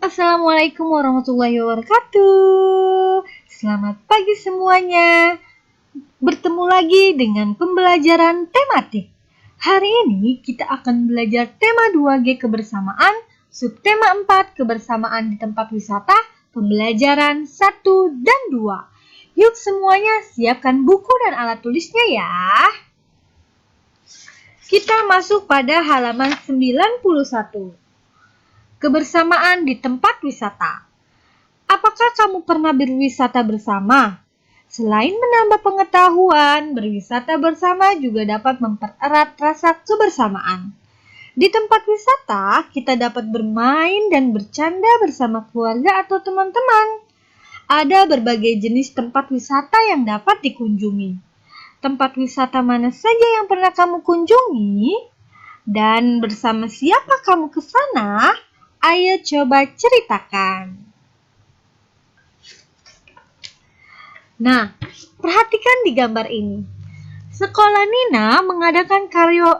Assalamualaikum warahmatullahi wabarakatuh. Selamat pagi semuanya. Bertemu lagi dengan pembelajaran tematik. Hari ini kita akan belajar tema 2G kebersamaan, subtema 4 kebersamaan di tempat wisata, pembelajaran 1 dan 2. Yuk semuanya siapkan buku dan alat tulisnya ya. Kita masuk pada halaman 91. Kebersamaan di tempat wisata. Apakah kamu pernah berwisata bersama? Selain menambah pengetahuan, berwisata bersama juga dapat mempererat rasa kebersamaan. Di tempat wisata, kita dapat bermain dan bercanda bersama keluarga atau teman-teman. Ada berbagai jenis tempat wisata yang dapat dikunjungi. Tempat wisata mana saja yang pernah kamu kunjungi? Dan bersama siapa kamu ke sana? Ayo coba ceritakan. Nah, perhatikan di gambar ini. Sekolah Nina mengadakan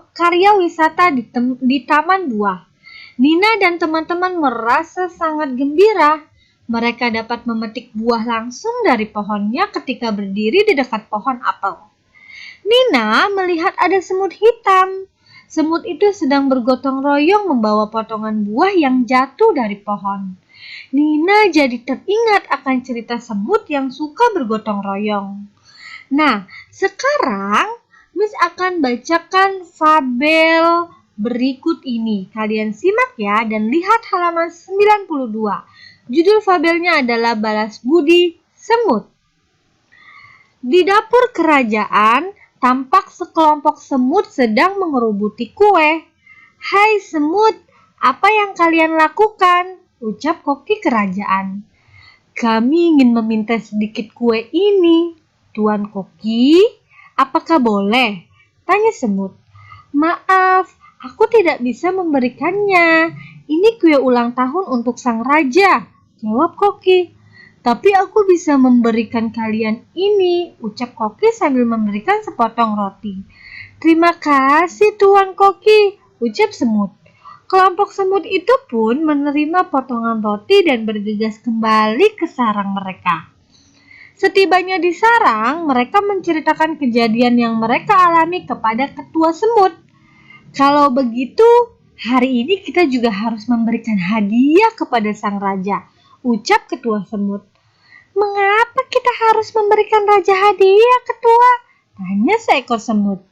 karya wisata di Taman Buah. Nina dan teman-teman merasa sangat gembira. Mereka dapat memetik buah langsung dari pohonnya ketika berdiri di dekat pohon apel. Nina melihat ada semut hitam. Semut itu sedang bergotong royong membawa potongan buah yang jatuh dari pohon. Nina jadi teringat akan cerita semut yang suka bergotong royong. Nah, sekarang Miss akan bacakan fabel berikut ini. Kalian simak ya dan lihat halaman 92. Judul fabelnya adalah Balas Budi Semut. Di dapur kerajaan, tampak sekelompok semut sedang mengerubuti kue. "Hai semut, apa yang kalian lakukan?" ucap koki kerajaan. "Kami ingin meminta sedikit kue ini, Tuan Koki. Apakah boleh?" tanya semut. "Maaf, aku tidak bisa memberikannya. Ini kue ulang tahun untuk sang raja," jawab koki. "Tapi aku bisa memberikan kalian ini," ucap koki sambil memberikan sepotong roti. "Terima kasih Tuan Koki," ucap semut. Kelompok semut itu pun menerima potongan roti dan bergegas kembali ke sarang mereka. Setibanya di sarang, mereka menceritakan kejadian yang mereka alami kepada ketua semut. "Kalau begitu, hari ini kita juga harus memberikan hadiah kepada sang raja," ucap ketua semut. "Mengapa kita harus memberikan raja hadiah, ketua?" tanya seekor semut.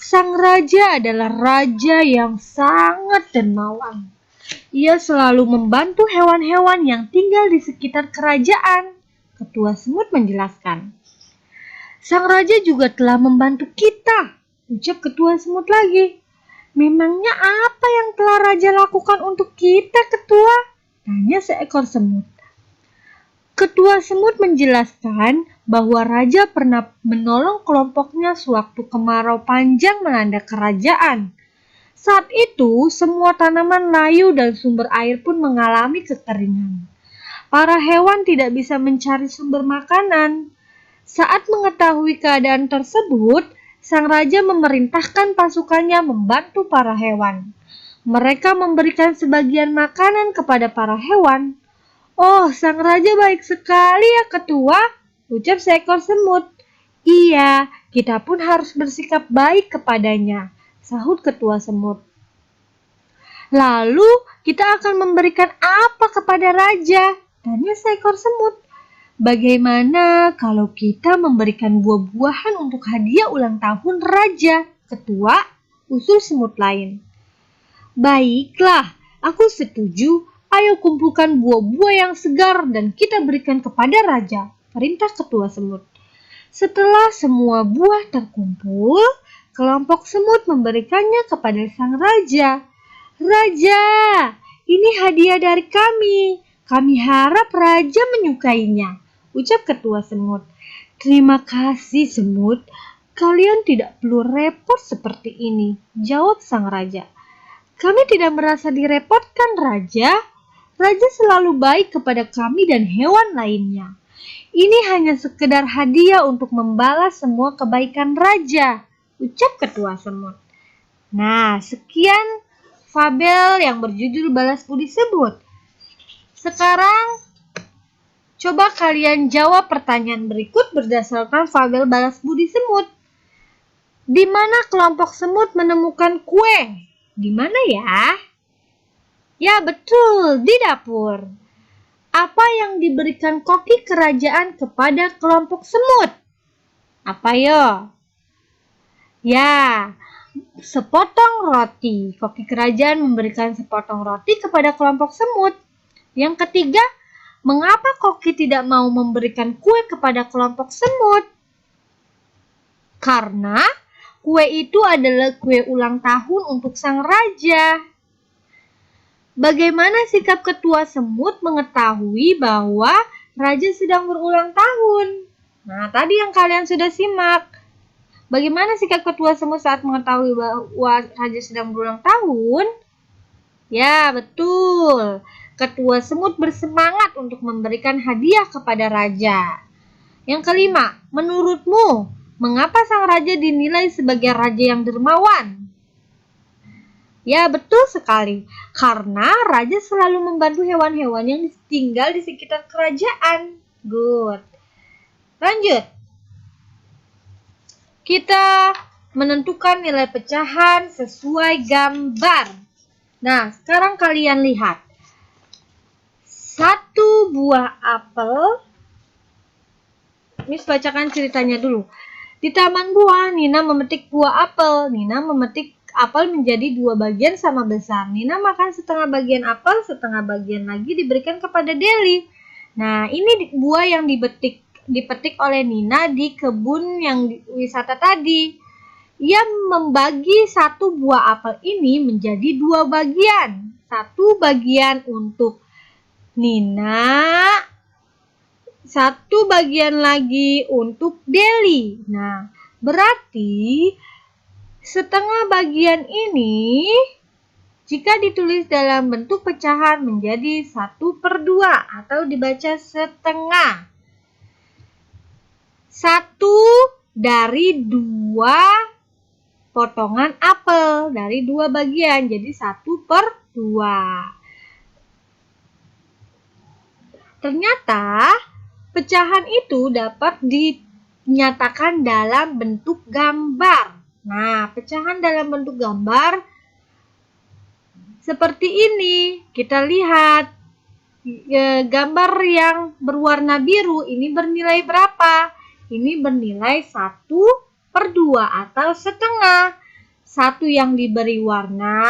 "Sang raja adalah raja yang sangat dermawan. Ia selalu membantu hewan-hewan yang tinggal di sekitar kerajaan," ketua semut menjelaskan. "Sang raja juga telah membantu kita," ucap ketua semut lagi. "Memangnya apa yang telah raja lakukan untuk kita, ketua?" tanya seekor semut. Ketua semut menjelaskan bahwa raja pernah menolong kelompoknya sewaktu kemarau panjang melanda kerajaan. Saat itu, semua tanaman layu dan sumber air pun mengalami kekeringan. Para hewan tidak bisa mencari sumber makanan. Saat mengetahui keadaan tersebut, sang raja memerintahkan pasukannya membantu para hewan. Mereka memberikan sebagian makanan kepada para hewan. "Oh, sang raja baik sekali ya, ketua," ucap seekor semut. "Iya, kita pun harus bersikap baik kepadanya," sahut ketua semut. "Lalu kita akan memberikan apa kepada raja?" tanya seekor semut. "Bagaimana kalau kita memberikan buah-buahan untuk hadiah ulang tahun raja, ketua?" usul semut lain. "Baiklah, aku setuju. Ayo kumpulkan buah-buah yang segar dan kita berikan kepada raja," perintah ketua semut. Setelah semua buah terkumpul, kelompok semut memberikannya kepada sang raja. "Raja, ini hadiah dari kami. Kami harap raja menyukainya," ucap ketua semut. "Terima kasih semut. Kalian tidak perlu repot seperti ini," jawab sang raja. "Kami tidak merasa direpotkan, Raja. Raja selalu baik kepada kami dan hewan lainnya. Ini hanya sekedar hadiah untuk membalas semua kebaikan Raja," ucap ketua semut. Nah, sekian fabel yang berjudul Balas Budi Semut. Sekarang, coba kalian jawab pertanyaan berikut berdasarkan fabel balas budi semut. Di mana kelompok semut menemukan kue? Di mana ya? Ya betul, di dapur. Apa yang diberikan koki kerajaan kepada kelompok semut? Apa yo? Ya, sepotong roti. Koki kerajaan memberikan sepotong roti kepada kelompok semut. Yang ketiga, mengapa koki tidak mau memberikan kue kepada kelompok semut? Karena kue itu adalah kue ulang tahun untuk sang raja. Bagaimana sikap ketua semut mengetahui bahwa raja sedang berulang tahun? Nah, tadi yang kalian sudah simak. Bagaimana sikap ketua semut saat mengetahui bahwa raja sedang berulang tahun? Ya, betul. Ketua semut bersemangat untuk memberikan hadiah kepada raja. Yang kelima, menurutmu, mengapa sang raja dinilai sebagai raja yang dermawan? Ya, betul sekali. Karena raja selalu membantu hewan-hewan yang tinggal di sekitar kerajaan. Good. Lanjut. Kita menentukan nilai pecahan sesuai gambar. Nah, sekarang kalian lihat. 1 buah apel. Miss bacakan ceritanya dulu. Di taman buah, Nina memetik buah apel. Nina memetik apel menjadi 2 bagian sama besar. Nina makan setengah bagian apel, setengah bagian lagi diberikan kepada Deli. Nah, ini buah yang dipetik oleh Nina di kebun yang wisata tadi. Ia membagi 1 buah apel ini menjadi 2 bagian. 1 bagian untuk Nina, 1 bagian lagi untuk Deli. Nah, berarti setengah bagian ini jika ditulis dalam bentuk pecahan menjadi 1/2 atau dibaca setengah. 1 dari 2 potongan apel dari 2 bagian, jadi 1/2. Ternyata pecahan itu dapat dinyatakan dalam bentuk gambar. Nah, pecahan dalam bentuk gambar seperti ini. Kita lihat gambar yang berwarna biru ini bernilai berapa? Ini bernilai 1/2 atau setengah. 1 yang diberi warna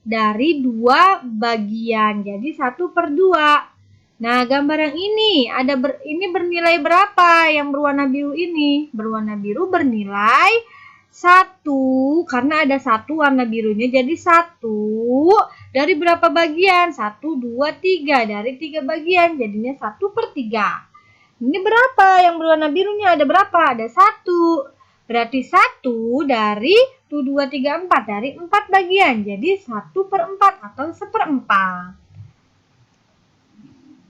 dari 2 bagian, jadi 1/2. Nah, gambar yang ini ini bernilai berapa? Yang berwarna biru ini. Berwarna biru bernilai 1 karena ada 1 warna birunya, jadi 1 dari berapa bagian? 1, 2, 3 dari 3 bagian, jadinya 1/3. Ini berapa? Yang berwarna birunya ada berapa? Ada 1. Berarti 1 dari 1, 2, 3, 4 dari 4 bagian, jadi 1/4 atau 1/4.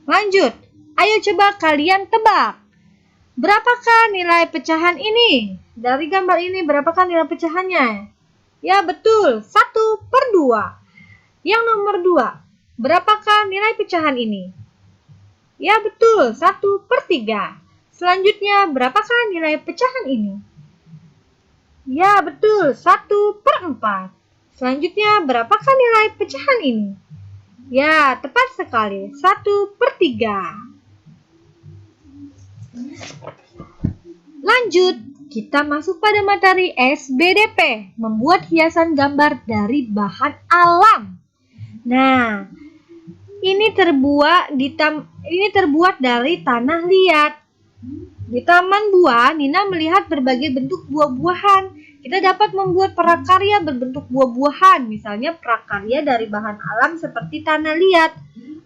Lanjut, ayo coba kalian tebak. Berapakah nilai pecahan ini? Dari gambar ini berapakah nilai pecahannya? Ya betul, 1/2. Yang nomor 2, berapakah nilai pecahan ini? Ya betul, 1/3. Selanjutnya, berapakah nilai pecahan ini? Ya betul, 1/4. Selanjutnya, berapakah nilai pecahan ini? Ya, tepat sekali. 1/3. Lanjut, kita masuk pada materi SBDP, membuat hiasan gambar dari bahan alam. Nah, ini terbuat dari tanah liat. Di taman buah, Nina melihat berbagai bentuk buah-buahan. Kita dapat membuat prakarya berbentuk buah-buahan, misalnya prakarya dari bahan alam seperti tanah liat.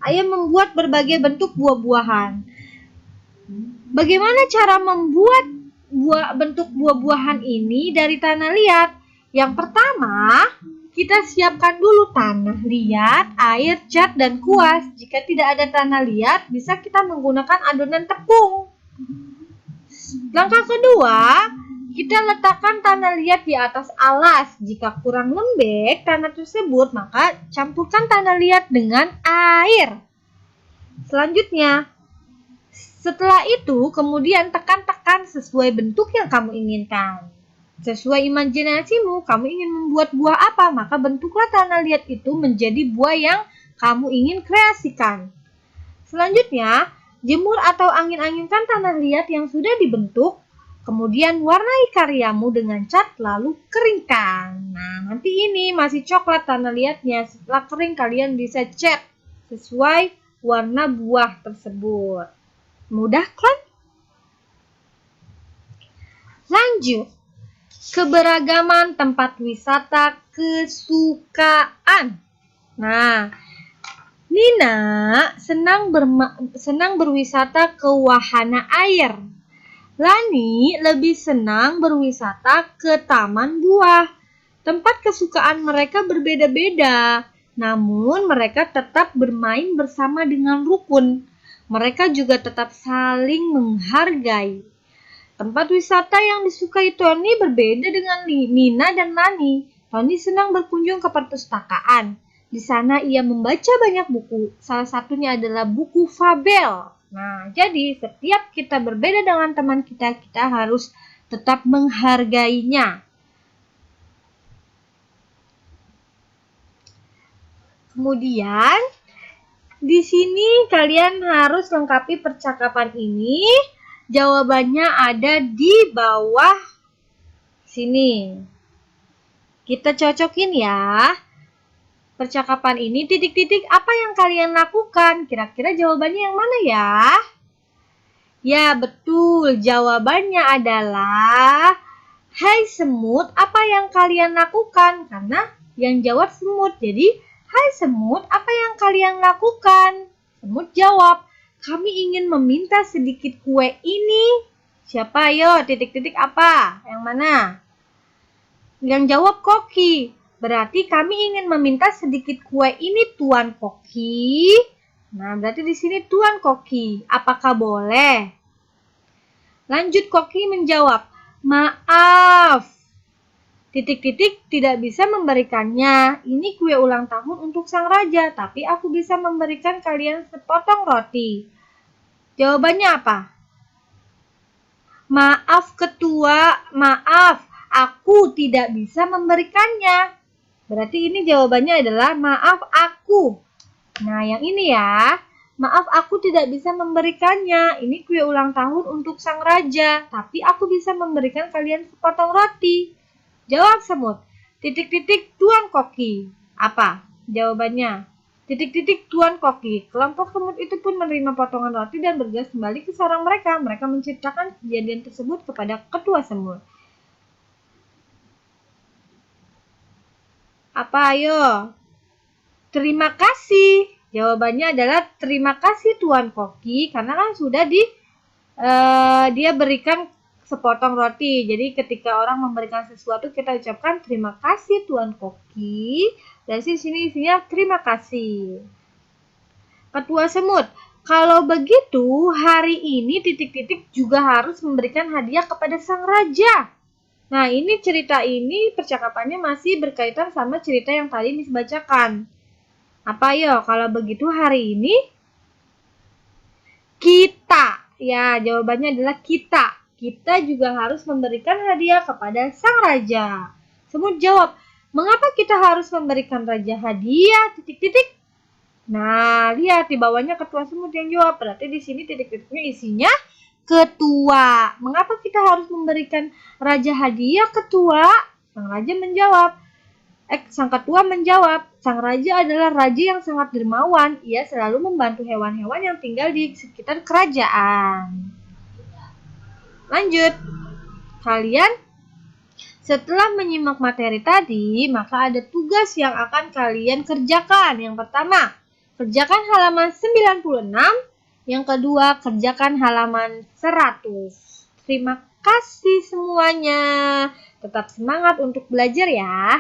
Ayo membuat berbagai bentuk buah-buahan. Bagaimana cara membuat bentuk buah-buahan ini dari tanah liat? Yang pertama, kita siapkan dulu tanah liat, air, cat, dan kuas. Jika tidak ada tanah liat, bisa kita menggunakan adonan tepung. Langkah kedua, kita letakkan tanah liat di atas alas. Jika kurang lembek tanah tersebut, maka campurkan tanah liat dengan air. Selanjutnya, setelah itu kemudian tekan-tekan sesuai bentuk yang kamu inginkan. Sesuai imajinasimu, kamu ingin membuat buah apa, maka bentuklah tanah liat itu menjadi buah yang kamu ingin kreasikan. Selanjutnya, jemur atau angin-anginkan tanah liat yang sudah dibentuk, kemudian warnai karyamu dengan cat lalu keringkan. Nah, nanti ini masih coklat tanah liatnya. Setelah kering kalian bisa cat sesuai warna buah tersebut. Mudah kan? Lanjut. Keberagaman tempat wisata kesukaan. Nah, Nina senang berwisata ke wahana air. Lani lebih senang berwisata ke taman buah. Tempat kesukaan mereka berbeda-beda, namun mereka tetap bermain bersama dengan rukun. Mereka juga tetap saling menghargai. Tempat wisata yang disukai Tony berbeda dengan Nina dan Lani. Tony senang berkunjung ke perpustakaan. Di sana ia membaca banyak buku. Salah satunya adalah buku fabel. Nah, jadi setiap kita berbeda dengan teman kita, kita harus tetap menghargainya. Kemudian, di sini kalian harus lengkapi percakapan ini. Jawabannya ada di bawah sini. Kita cocokin ya. Percakapan ini titik-titik apa yang kalian lakukan? Kira-kira jawabannya yang mana ya? Ya, betul. Jawabannya adalah hai semut, apa yang kalian lakukan? Karena yang jawab semut. Jadi, hai semut, apa yang kalian lakukan? Semut jawab, kami ingin meminta sedikit kue ini. Siapa? Ayo, titik-titik apa? Yang mana? Yang jawab Koki. Berarti kami ingin meminta sedikit kue ini, Tuan Koki. Nah, berarti di sini Tuan Koki. Apakah boleh? Lanjut, Koki menjawab, maaf. Titik-titik tidak bisa memberikannya. Ini kue ulang tahun untuk sang raja, tapi aku bisa memberikan kalian sepotong roti. Jawabannya apa? Maaf ketua, maaf, aku tidak bisa memberikannya. Berarti ini jawabannya adalah maaf aku. Nah, yang ini ya. Maaf aku tidak bisa memberikannya. Ini kue ulang tahun untuk sang raja, tapi aku bisa memberikan kalian sepotong roti. Jawab semut. Titik-titik Tuan Koki. Apa jawabannya? Titik-titik Tuan Koki. Kelompok semut itu pun menerima potongan roti dan bergegas kembali ke sarang mereka. Mereka menceritakan kejadian tersebut kepada ketua semut. Apa ayo? Terima kasih. Jawabannya adalah terima kasih Tuan Koki karena kan sudah dia berikan sepotong roti. Jadi ketika orang memberikan sesuatu kita ucapkan terima kasih Tuan Koki. Dan sini isinya terima kasih. Ketua semut, kalau begitu hari ini titik-titik juga harus memberikan hadiah kepada sang raja. Nah, ini cerita ini percakapannya masih berkaitan sama cerita yang tadi Miss bacakan. Apa yo? Kalau begitu hari ini kita. Ya, jawabannya adalah kita. Kita juga harus memberikan hadiah kepada sang raja. Semut jawab, mengapa kita harus memberikan raja hadiah? Titik-titik. Nah, lihat di bawahnya ketua semut yang jawab. Berarti di sini titik-titiknya isinya ketua. Mengapa kita harus memberikan raja hadiah ketua? Sang raja menjawab. Sang ketua menjawab, sang raja adalah raja yang sangat dermawan. Ia selalu membantu hewan-hewan yang tinggal di sekitar kerajaan. Lanjut. Kalian setelah menyimak materi tadi, maka ada tugas yang akan kalian kerjakan. Yang pertama, kerjakan halaman 96. Yang kedua, kerjakan halaman 100. Terima kasih semuanya. Tetap semangat untuk belajar ya.